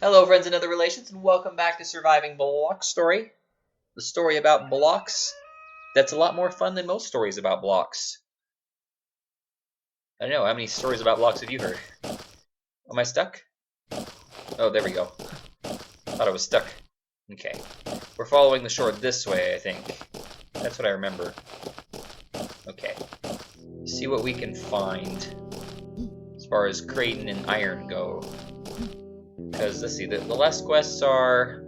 Hello, friends and other relations, and welcome back to Surviving Blocks Story. The story about blocks that's a lot more fun than most stories about blocks. I don't know, how many stories about blocks have you heard? Am I stuck? Oh, there we go. Thought I was stuck. Okay. We're following the shore this way, I think. That's what I remember. Okay. See what we can find as far as Creighton and iron go. Because, let's see, the last quests are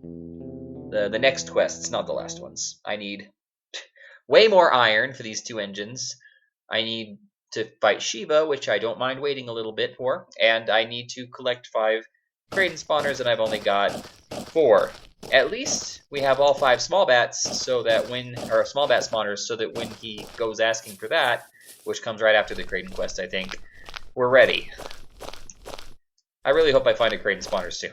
the next quests, not the last ones. I need way more iron for these two engines. I need to fight Shiva, which I don't mind waiting a little bit for. And I need to collect 5 Creighton spawners, and I've only got 4. At least we have all 5 small bats, so that small bat spawners, so that when he goes asking for that, which comes right after the Creighton quest, I think, we're ready. I really hope I find a Creighton spawner soon.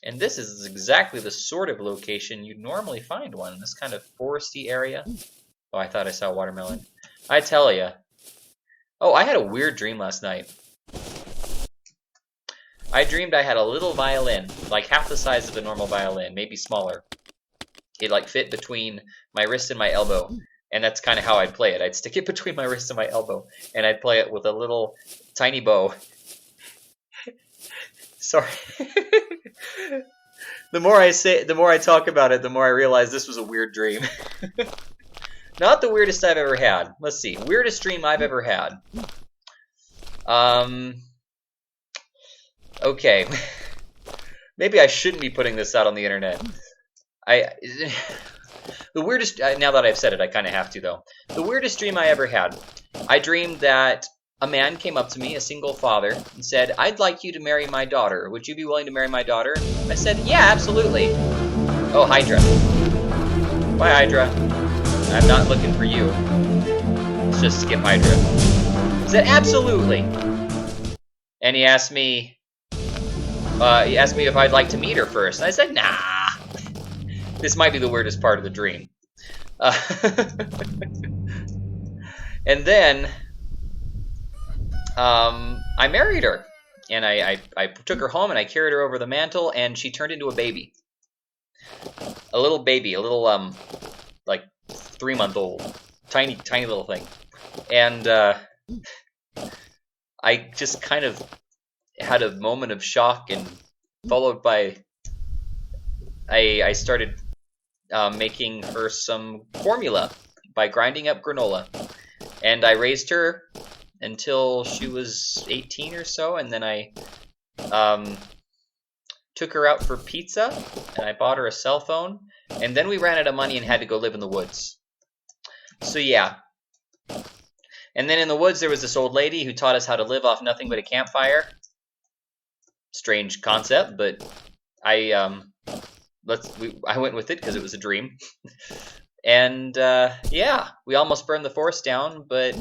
And this is exactly the sort of location you'd normally find one, this kind of foresty area. Oh, I thought I saw watermelon. I tell ya. Oh, I had a weird dream last night. I dreamed I had a little violin, like half the size of a normal violin, maybe smaller. It like fit between my wrist and my elbow, and that's kind of how I'd play it. I'd stick it between my wrist and my elbow, and I'd play it with a little tiny bow. Sorry. The more I talk about it, the more I realize this was a weird dream. Not the weirdest I've ever had. Let's see. Weirdest dream I've ever had. Okay. Maybe I shouldn't be putting this out on the internet. The weirdest, now that I've said it, I kind of have to though. The weirdest dream I ever had. I dreamed that a man came up to me, a single father, and said, "I'd like you to marry my daughter. Would you be willing to marry my daughter?" I said, "Yeah, absolutely." Oh, Hydra. Bye, Hydra. I'm not looking for you. Let's just skip Hydra. He said, "Absolutely." And he asked me if I'd like to meet her first. And I said, "Nah." This might be the weirdest part of the dream. And then I married her. And I took her home and I carried her over the mantle, and she turned into a baby. A little baby, a little, like 3-month-old. Tiny little thing. And I just kind of had a moment of shock, and followed by I started making her some formula by grinding up granola. And I raised her until she was 18 or so, and then I took her out for pizza, and I bought her a cell phone, and then we ran out of money and had to go live in the woods. So yeah. And then in the woods there was this old lady who taught us how to live off nothing but a campfire. Strange concept, but I went with it because it was a dream. And yeah, we almost burned the forest down, but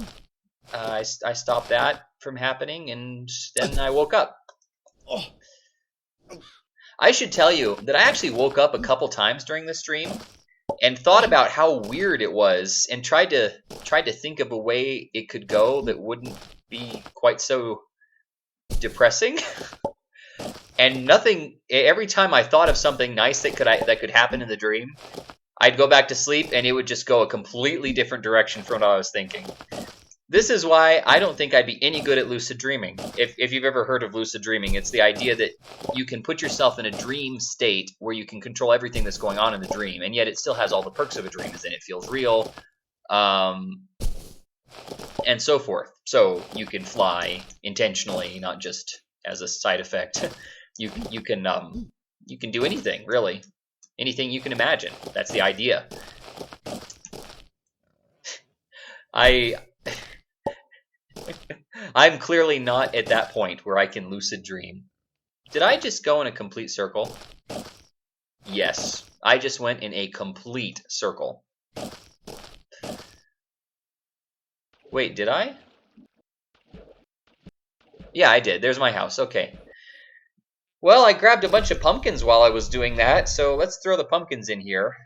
I stopped that from happening, and then I woke up. I should tell you that I actually woke up a couple times during this dream and thought about how weird it was, and tried to think of a way it could go that wouldn't be quite so depressing. And nothing. Every time I thought of something nice that could happen in the dream, I'd go back to sleep and it would just go a completely different direction from what I was thinking. This is why I don't think I'd be any good at lucid dreaming. If you've ever heard of lucid dreaming, it's the idea that you can put yourself in a dream state where you can control everything that's going on in the dream, and yet it still has all the perks of a dream, as in it feels real, and so forth. So you can fly intentionally, not just as a side effect. You can do anything, really. Anything you can imagine. That's the idea. I'm clearly not at that point where I can lucid dream. Did I just go in a complete circle? Yes, I just went in a complete circle. Wait, did I? Yeah, I did. There's my house. Okay. Well, I grabbed a bunch of pumpkins while I was doing that, so let's throw the pumpkins in here.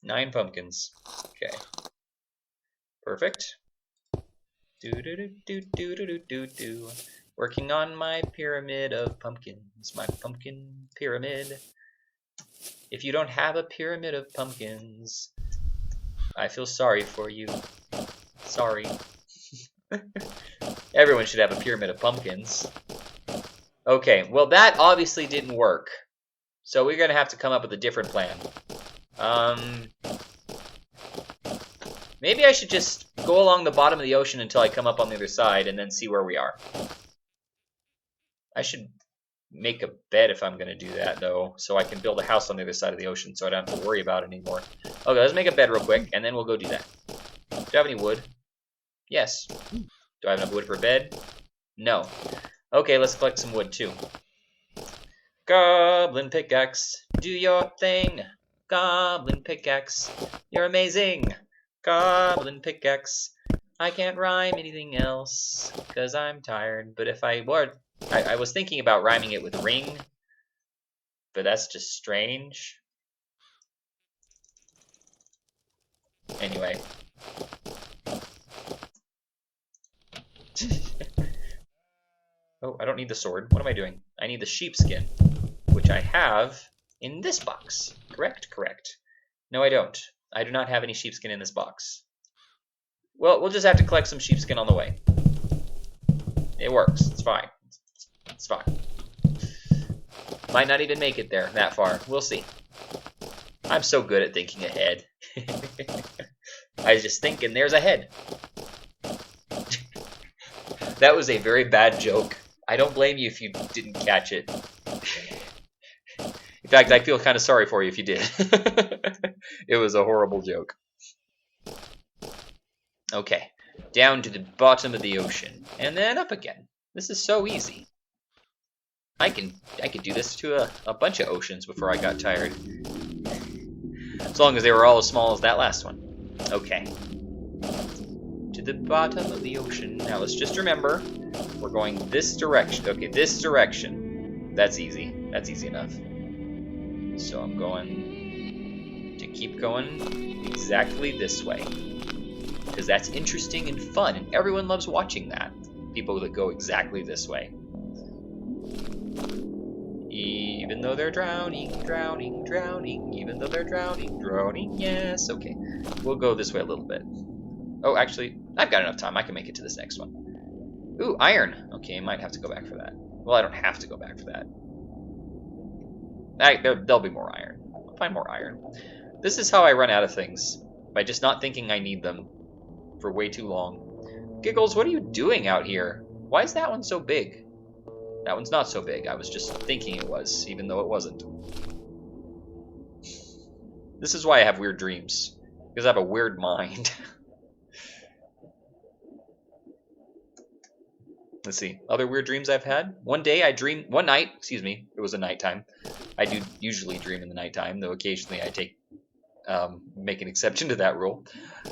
9 pumpkins. Okay. Perfect. Do do do do do do do do. Working on my pyramid of pumpkins, my pumpkin pyramid. If you don't have a pyramid of pumpkins, I feel sorry for you. Sorry. Everyone should have a pyramid of pumpkins. Okay, well that obviously didn't work. So we're gonna have to come up with a different plan. Maybe I should just go along the bottom of the ocean until I come up on the other side and then see where we are. I should make a bed if I'm gonna do that though, so I can build a house on the other side of the ocean so I don't have to worry about it anymore. Okay, let's make a bed real quick and then we'll go do that. Do I have any wood? Yes. Do I have enough wood for a bed? No. Okay, let's collect some wood too. Goblin pickaxe, do your thing. Goblin pickaxe, you're amazing. Goblin pickaxe, I can't rhyme anything else because I'm tired. But if I were, I was thinking about rhyming it with ring, but that's just strange. Anyway. Oh, I don't need the sword. What am I doing? I need the sheepskin, which I have in this box. Correct? Correct. No, I don't. I do not have any sheepskin in this box. Well, we'll just have to collect some sheepskin on the way. It works. It's fine. It's fine. Might not even make it there that far. We'll see. I'm so good at thinking ahead. I was just thinking there's a head. That was a very bad joke. I don't blame you if you didn't catch it. In fact, I feel kind of sorry for you if you did. It was a horrible joke. Okay, down to the bottom of the ocean, and then up again. This is so easy. I could do this to a bunch of oceans before I got tired. As long as they were all as small as that last one. Okay. To the bottom of the ocean. Now let's just remember, we're going this direction. Okay, this direction. That's easy. That's easy enough. So I'm going to keep going exactly this way. Because that's interesting and fun, and everyone loves watching that. People that go exactly this way. Even though they're drowning, drowning, drowning. Even though they're drowning, drowning. Yes, okay. We'll go this way a little bit. Oh, actually, I've got enough time. I can make it to this next one. Ooh, iron. Okay, I might have to go back for that. Well, I don't have to go back for that. There'll be more iron. I'll find more iron. This is how I run out of things. By just not thinking I need them for way too long. Giggles, what are you doing out here? Why is that one so big? That one's not so big. I was just thinking it was, even though it wasn't. This is why I have weird dreams. Because I have a weird mind. Let's see. Other weird dreams I've had. One night, excuse me, it was a nighttime. I do usually dream in the nighttime, though occasionally I make an exception to that rule.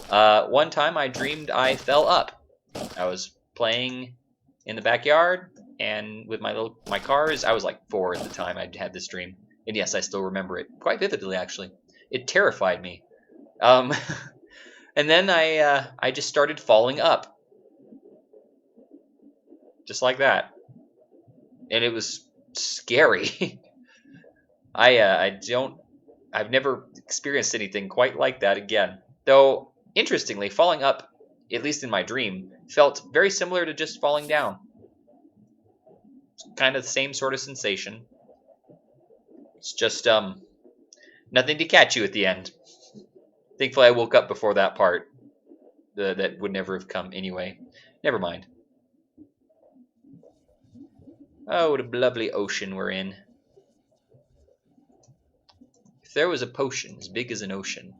One time I dreamed I fell up. I was playing in the backyard and with my cars. I was like 4 at the time I had this dream. And yes, I still remember it quite vividly, actually. It terrified me. And then I just started falling up. Just like that. And it was scary. I've never experienced anything quite like that again. Though, interestingly, falling up, at least in my dream, felt very similar to just falling down. Kind of the same sort of sensation. It's just, nothing to catch you at the end. Thankfully, I woke up before that part. That would never have come anyway. Never mind. Oh, what a lovely ocean we're in. If there was a potion as big as an ocean,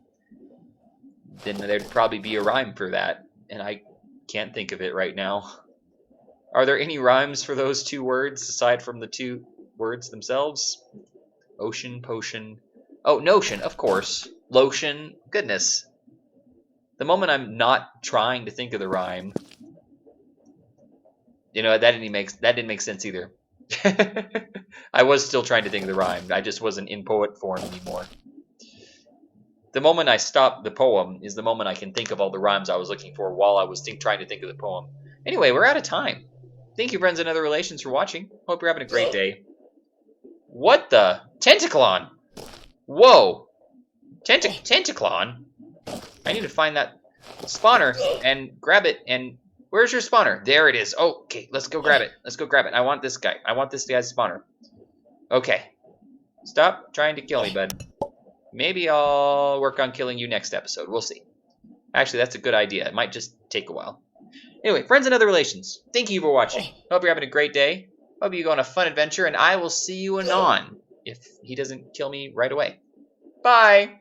then there'd probably be a rhyme for that, and I can't think of it right now. Are there any rhymes for those 2 words aside from the 2 words themselves? Ocean, potion. Oh, notion, of course. Lotion. Goodness. The moment I'm not trying to think of the rhyme, that didn't make sense either. I was still trying to think of the rhyme. I just wasn't in poet form anymore. The moment I stop the poem is the moment I can think of all the rhymes I was looking for while I was trying to think of the poem. Anyway, we're out of time. Thank you, friends and other relations, for watching. Hope you're having a great day. What the? Tentaclon! Whoa! Tentaclon? I need to find that spawner and grab it. And where's your spawner? There it is. Oh, okay, let's go grab it. Let's go grab it. I want this guy. I want this guy's spawner. Okay. Stop trying to kill me, bud. Maybe I'll work on killing you next episode. We'll see. Actually, that's a good idea. It might just take a while. Anyway, friends and other relations, thank you for watching. Hope you're having a great day. Hope you go on a fun adventure, and I will see you anon if he doesn't kill me right away. Bye!